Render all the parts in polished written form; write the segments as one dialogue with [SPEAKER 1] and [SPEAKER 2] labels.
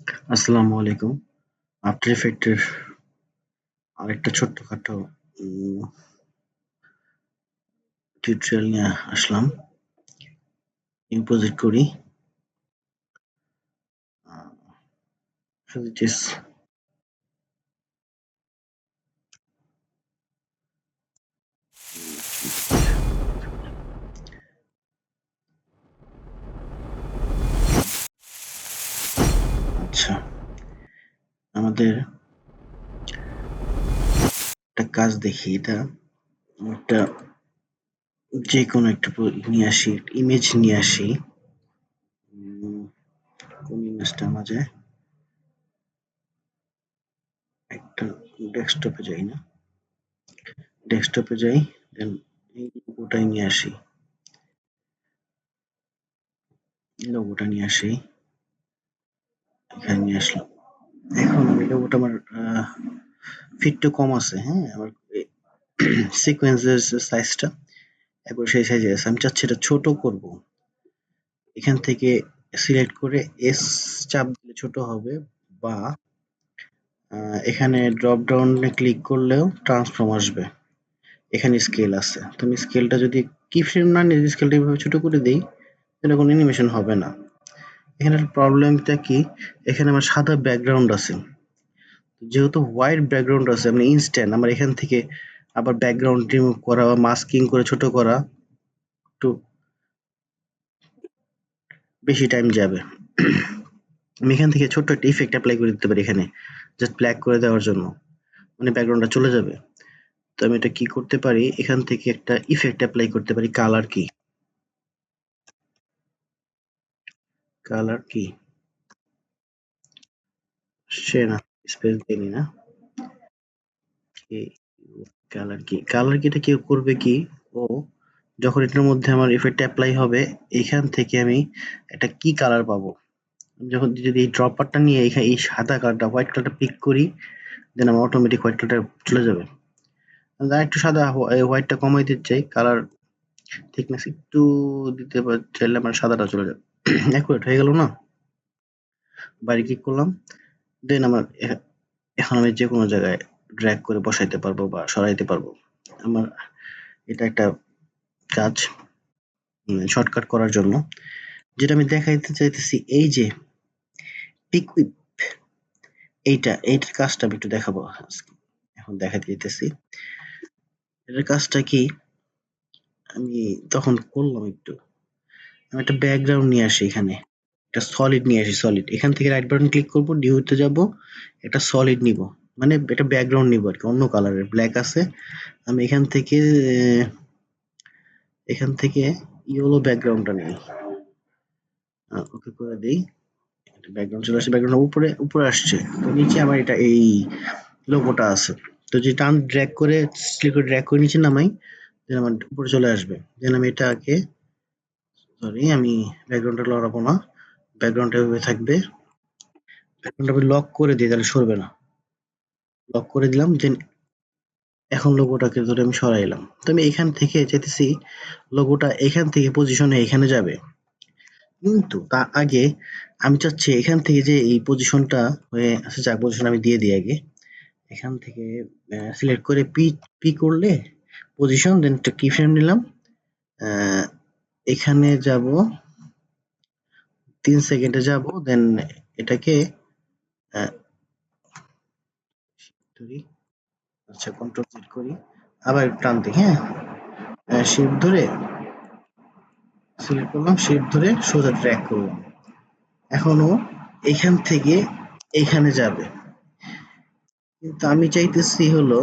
[SPEAKER 1] আসসালামু আলাইকুম। আফটার ইফেক্টের আরেকটা ছোট্টখাটো টিউটোরিয়াল নিয়ে আসলাম। ইম্পোজিট করি। As it is আচ্ছা, আমাদের একটা কাজ দেখি। এটা একটা যে কোনো একটা নিয়ে আসি, ইমেজ নিয়ে আসি। কোন ইমেজটা আনা যায়? একটা ডেস্কটপে যাই না? ডেস্কটপে যাই, দেন এই লোগোটাই নিয়ে আসি। লোগোটা নিয়ে আসি, এখানে নিয়ে আসলাম। এখন আমি লোগোটা আমার ফিটটা কম আছে, হ্যাঁ? আমার সিকোয়েন্সের সাইজটা একবার সেই সাইজে আছে। আমি চাচ্ছি এটা ছোট করব। এখান থেকে সিলেক্ট করে এস চাপ দিলে ছোট হবে, বা এখানে ড্রপ ডাউনে ক্লিক করলেও ট্রান্সফর্ম আসবে। এখানে স্কেল আছে। তো আমি স্কেলটা যদি কি ফ্রেম না নিয়ে স্কেলটা এভাবে ছোট করে দেই, তাহলে কোনো অ্যানিমেশন হবে না। এখানে প্রবলেমটা কি? এখানে আমার সাদা ব্যাকগ্রাউন্ড আছে। যেহেতু হোয়াইট ব্যাকগ্রাউন্ড আছে, মানে ইনস্ট্যান্ট আমার এখান থেকে আবার ব্যাকগ্রাউন্ড রিমুভ করা বা মাস্কিং করে ছোট করা একটু বেশি টাইম যাবে। আমি এখান থেকে ছোট্ট একটা ইফেক্ট এপ্লাই করে দিতে পারি এখানে, জাস্ট ব্ল্যাক করে দেওয়ার জন্য, মানে ব্যাকগ্রাউন্ডটা চলে যাবে। তো আমি এটা কি করতে পারি, এখান থেকে একটা ইফেক্ট অ্যাপ্লাই করতে পারি। কালার কি সে না, স্পেস দিইনি না। কালার কিটা কেউ করবে কি, ও যখন এটার মধ্যে আমার ইফেক্ট অ্যাপ্লাই হবে, এখান থেকে আমি একটা কি কালার পাবো। আমি যখন যদি এই ড্রপারটা নিয়ে এখানে এই সাদা কালারটা হোয়াইট কালারটা পিক করি, দেন আমার অটোমেটিক হোয়াইট কালারটা চলে যাবে। আমি একটু সাদা হোয়াইটটা কমাই দিতে চাই, কালার থিকনেস একটু দিতে চাইলে আমার সাদাটা চলে যাবে। অ্যাকুরেট হয়ে গেল না? বাইরে ক্লিক করলাম, দেন আমার এখন আমি যে কোনো জায়গায় ড্র্যাগ করে বসাইতে পারবো বা সরাইতে পারবো। আমার এটা একটা কাজ শর্টকাট করার জন্য। যেটা আমি দেখাইতে চাইতেছি, এই যে পিক উইপ, এইটার কাজটা আমি একটু দেখাবো আজকে। এখন দেখাতে দিতেছি এটার কাজটা কি। আমি তখন করলাম একটু, আমি একটা ব্যাকগ্রাউন্ড নিয়ে আসি, এখানে একটা সলিড নিয়ে আসি। সলিড এখান থেকে রাইট বাটন ক্লিক করবো, ডিউতে যাব, একটা সলিড নিব, মানে একটা ব্যাকগ্রাউন্ড নিব আর কি, অন্য কালারের ব্ল্যাক আছে। আমি এখান থেকে ইয়েলো ব্যাকগ্রাউন্ডটা নিই, ওকে করে দিই। ব্যাকগ্রাউন্ড চলে আসছে, ব্যাকগ্রাউন্ড উপরে উপরে আসছে। তো নিচে আমার এটা এই লোগোটা আছে। তো যে টান ড্র্যাগ করে ড্র্যাগ করে নিচে নামাই, দেন আমার উপরে চলে আসবে। দেন আমি এটাকে, সরি আমি ব্যাকগ্রাউন্ডটা লড়াবো না, ব্যাকগ্রাউন্ডটা এভাবে থাকবে। ব্যাকগ্রাউন্ডটা আমি লক করে দিই, তাহলে সরবে না। লক করে দিলাম, দেন এখন লোগোটাকে ধরে আমি সরাইলাম। তো আমি এখান থেকে চাইতেছি লোগোটা এখান থেকে পজিশনে এখানে যাবে, কিন্তু তার আগে আমি চাচ্ছি এখান থেকে যে এই পজিশনটা হয়ে আচ্ছা যাক, পজিশন আমি দিয়ে দিই আগে। এখান থেকে সিলেক্ট করে পি পি করলে পজিশন, দেন একটা কি ফ্রেম নিলাম। আহ, এখানে যাব, 3 সেকেন্ডে যাব, দেন এটাকে আহ, ধরি, আচ্ছা কন্ট্রোল জেড করি, আবার টান দিই, হ্যাঁ, শিফট ধরে সিলেক্ট করলাম, শিফট ধরে সোজা ট্র্যাক করলাম। এখনো এখান থেকে এইখানে যাবে, কিন্তু আমি চাইতেছি হলো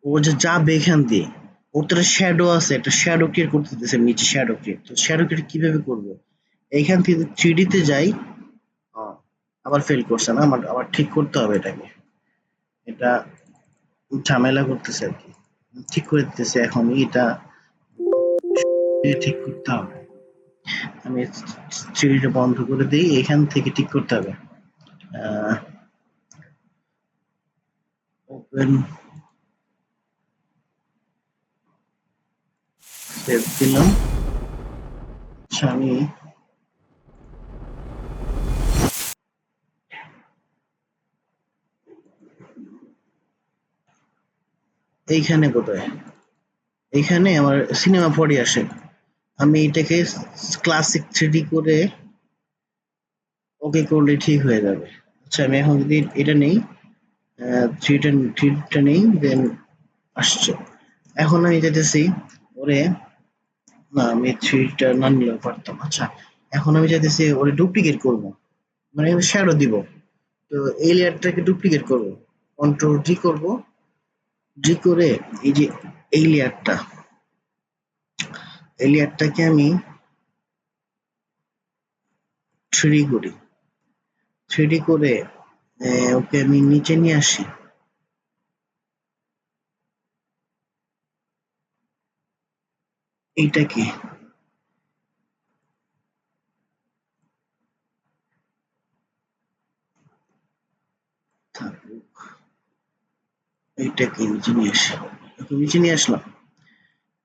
[SPEAKER 1] ও যে যাবে এখান দিয়ে, ওর তো একটা শ্যাডো আছে, একটা শ্যাডো ক্রিয়েট করতে দিতেছে নিচে, শ্যাডো ক্রিয়েট। তো শ্যাডো ক্রিয়েট কিভাবে করবো? এইখান থেকে 3D তে যাই। আবার ফেল করছে না, আমার আবার ঠিক করতে হবে এটাকে। এটা ঝামেলা করতেছে আর কি, ঠিক করে দিতেছে এখন। এটা ঠিক করতে হবে, আমি 3D টা বন্ধ করে দিই, এখান থেকে ঠিক করতে হবে। ওপেন, সেভ দিলাম। আচ্ছা আমি এইখানে কোথায়, এইখানে আমার সিনেমা 4D আসে। আমি এটাকে ক্লাসিক 3D করে ওকে করলে ঠিক হয়ে যাবে। আচ্ছা আমি এখন যদি এটা নেই, থ্রিটা নেই, দেন আসছে। এখন আমি যেতেছি ওরে, না আমি থ্রিটা না নিলেও পারতাম। আচ্ছা এখন আমি চাইতেছি ওরে ডুপ্লিকেট করব, মানে আমি শ্যাডো দিব। তো এই লেয়ারটাকে ডুপ্লিকেট করব, কন্ট্রোল ডি করব, ডি করে এই যে এই লেয়ারটা, এই লেয়ারটাকে আমি 3D করি। 3D করে ওকে আমি নিচে নিয়ে আসি। এইটা কি থাকুক, এইটাকে নিচে নিয়ে আসি। ওকে নিচে নিয়ে আসলাম।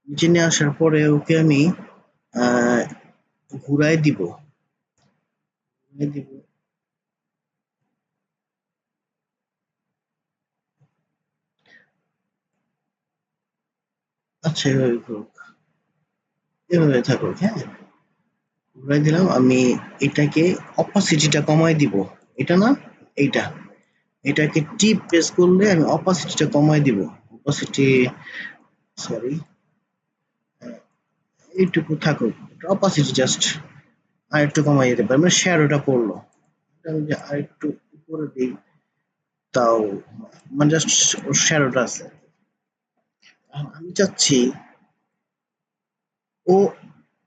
[SPEAKER 1] নিচে নিয়ে আসার পরে ওকে আমি আহ ঘুরাই দিব, ঘুরাই দিব। আচ্ছা এভাবে করুক, এভাবে থাকুক, হ্যাঁ। ঘুরাই দিলাম আমি। এটাকে অপাসিটিটা কমাই দিব। এটা না, এইটা, এটাকে টি প্রেস করলে আমি অপাসিটিটা কমাই দিব। অপাসিটি, সরি, এইটুকু থাকুক। অপাসিটি জাস্ট আর একটু কমাই দিতে পারি, মানে শ্যাডোটা পড়লো। এটা আমি যে আর একটু উপরে দিই, তাও মানে জাস্ট শ্যাডোটা আছে। আমি চাচ্ছি ও,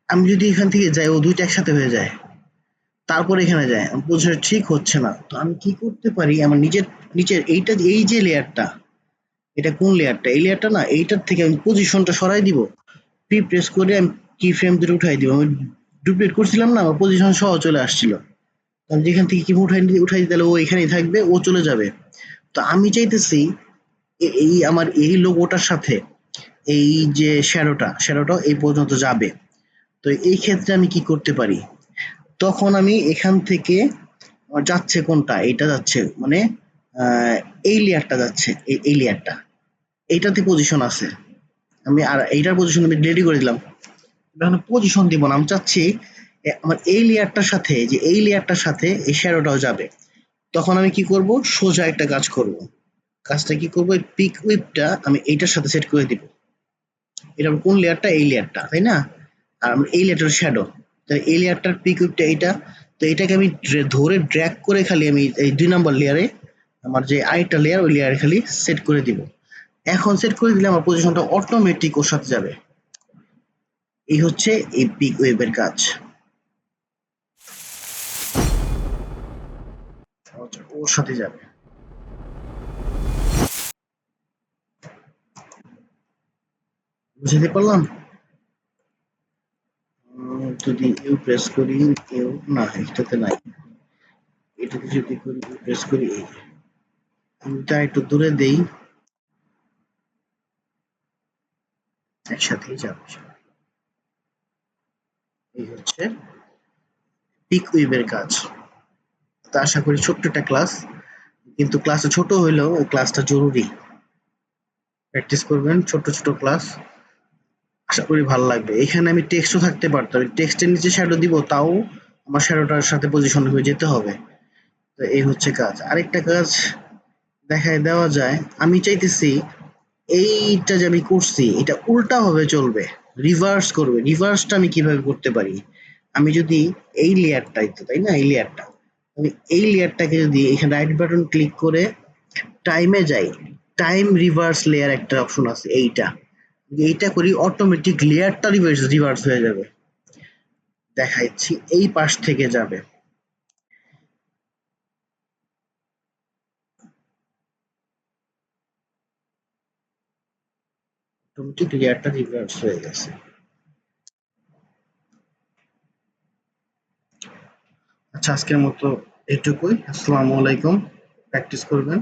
[SPEAKER 1] আমি যদি এখান থেকে যাই ও দুইটা একসাথে হয়ে যায়, তারপর এখানে যায় আমার পজিশন ঠিক হচ্ছে না। তো আমি কি করতে পারি, আমার নিজের নিচের এইটা, এই যে লেয়ারটা, এটা কোন লেয়ারটা, এই লেয়ারটা না, এইটার থেকে আমি পজিশনটা সরাই দিব। পি প্রেস করে আমি কি ফ্রেম দুটো উঠাই দিব। আমি ডুপ্লিকেট করছিলাম না, আমার পজিশন সহ চলে আসছিল। আমি যেখান থেকে কি উঠাই উঠাই দিই, তাহলে ও এখানেই থাকবে, ও চলে যাবে। তো আমি চাইতেছি এই আমার এই লোগোটার সাথে এই যে শ্যাডোটা এই পর্যন্ত যাবে। তো এই ক্ষেত্রে আমি কি করতে পারি, তখন আমি এখান থেকে আমার যাচ্ছে কোনটা, এইটা যাচ্ছে, মানে আহ, এই লেয়ারটা যাচ্ছে, এই লেয়ারটা, এইটাতে পজিশন আছে। আমি আর এইটার পজিশন আমি রেডি করে দিলাম। এখানে পজিশন দিব না, আমি চাচ্ছি আমার এই লেয়ারটার সাথে, যে এই লেয়ারটার সাথে এই শ্যাডোটাও যাবে। তখন আমি কি করব, সোজা একটা কাজ করব। কাজটা কি করব, এই পিক উইপটা আমি এইটার সাথে সেট করে দিব। এটা কোন লেয়ারটা, এই লেয়ারটা, তাই না? আর আমার এই লেয়ারটার শ্যাডো, তাই এই লেয়ারটার পিক উইপটা এইটা। তো এটাকে আমি ধরে ড্র্যাগ করে খালি আমি এই 2 নাম্বার লেয়ারে, আমার যে আরেকটা লেয়ার, ওই লেয়ারে খালি সেট করে দিব। এখন সেট করে দিলে আমার পজিশনটা অটোমেটিক ওর সাথে যাবে। এই হচ্ছে এই পিক ওয়েবের কাজ। ওর সাথে যাবে। বুঝতে পারলাম। যদি ইউ প্রেস করি, ইউ না, এটাতে নাই। এটাতে যদি করি, ইউ প্রেস করি, এই যে ইউটা একটু দূরে দেই, একসাথেই যাবে। এই হচ্ছে পিক ওয়েবের কাজ। তো আশা করি ছোট্ট একটা ক্লাস, কিন্তু ক্লাসটা ছোট হইলেও এই ক্লাসটা জরুরি। প্র্যাকটিস করবেন ছোট ছোট ক্লাস, আশা করি ভালো লাগবে। এখানে আমি টেক্সটও থাকতে পারতাম, টেক্সটের নিচে শ্যাডো দিব, তাও আমার শ্যাডোটার সাথে পজিশন হয়ে যেতে হবে। তো এই হচ্ছে কাজ। আরেকটা কাজ দেখায় দেওয়া যায়, আমি চাইতেছি এইটা যে আমি করছি এটা উল্টা ভাবে চলবে, রিভার্স করবে। রিভার্সটা আমি কিভাবে করতে পারি, আমি যদি এই লেয়ারটাই তো, তাই না, এই লেয়ারটা, আমি এই লেয়ারটাকে যদি এখানে রাইট বাটন ক্লিক করে টাইমে যাই, টাইম রিভার্স লেয়ার একটা অপশন আছে, এইটা এইটা করি, অটোমেটিক লেয়ারটা রিভার্স রিভার্স হয়ে যাবে। দেখাচ্ছি, এই পাশ থেকে যাবে, অটোমেটিক লেয়ারটা রিভার্স হয়ে গেছে। আচ্ছা আজকের মতো এইটুকুই। আসসালামু আলাইকুম। প্র্যাকটিস করবেন।